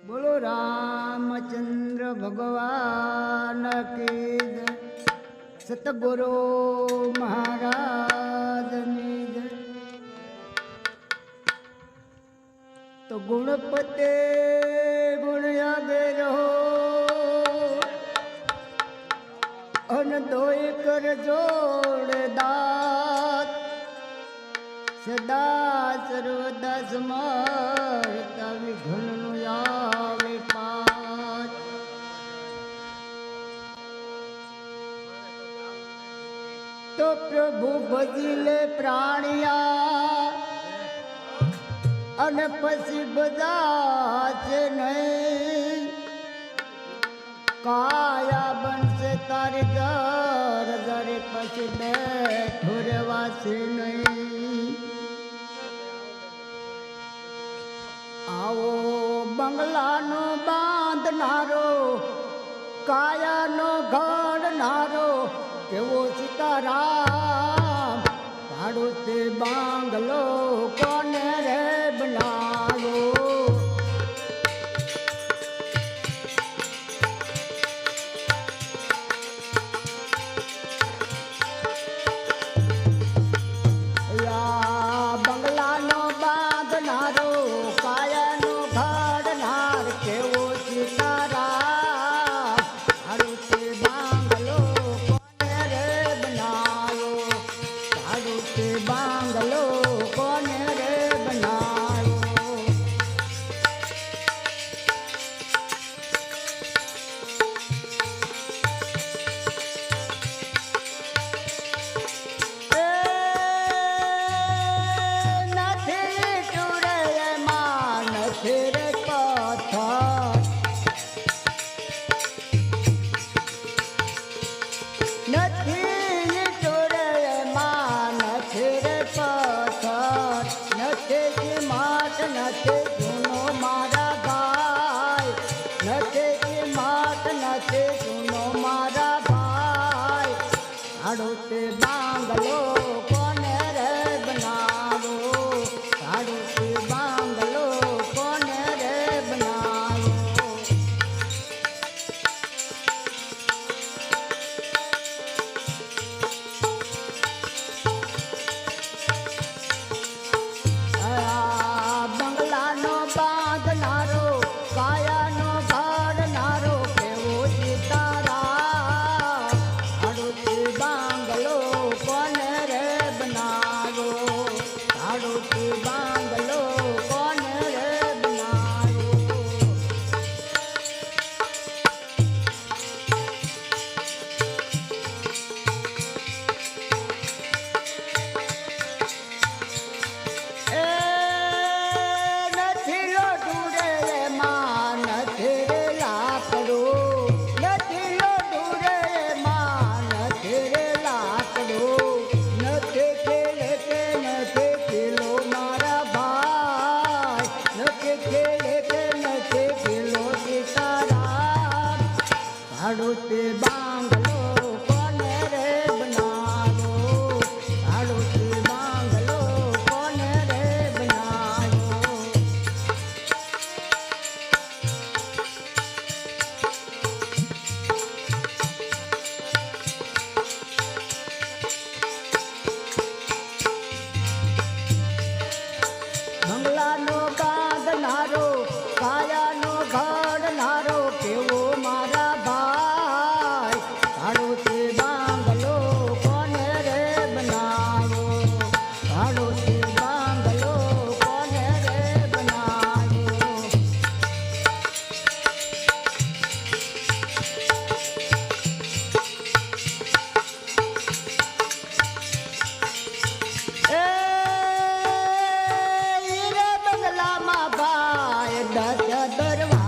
બોલો રામચંદ્ર ભગવાન કી જય, સતગુરુ મહારાજની જય। તો ગુણપતે ગુણ્યા બેરો અન દોય કર જોડે દાત, સદા સર્વદા સ્મરતા વિઘ્નનું આવે પાત। તો પ્રભુ ભજી લે પ્રાણિયા અને પછી બધા છે નહીં, કાયા બનશે તારી દર દરે પછી બેઠો રહેવાશે નહીં। આવો બંગલાનો બાંધનારો, કાયાનો ઘડનારો, કેવો સીતારામ, ભાડો તે બાંગલો કોને રે બનાવો। બંગલાનો બાંધનારો, કાયાનો ઘડનાર, કેવો સીતારામ, ભાડો તે બાંગલો કોને રે બનાવો, ભાડો તે બાંગલો કોને રે બનાવો। ભાડો તે બાંગલો કોને રે બનાવો, ભાડો તે બાંગલો કોને રે બનાવો। બંગલાનો બાંધનારો, કાયાનો ઘડનારો, કેવો સીતારામ, ભાડો તે બાંગલો કોને રે બનાવો, ભાડો તે બાંગલો કોને રે બનાવો। એ નથી લોઢું રે એમાં, નથી રે લાકડું, નથી લોઢું રે એમાં, નથી રે લાકડું, નથી ખેલે કે નથી ખેલો મારા ભાઈ, નથી ખેલે કે નથી ખેલો સીતારામ, ભાડો તે બાંગલો કોને રે બનાવો, ભાડો તે બાંગલો કોને રે બનાવો। બંગલાનો બાંધનારો, કાયાનો ઘડનારો, કેવો મારા ભાઈ, ભાડો તે બાંગલો કોને રે બનાવો, ભાડો તે બાંગલો કોને રે બનાવો। એ હીરે બંગલામાં ભાઈ 10 દરવાજા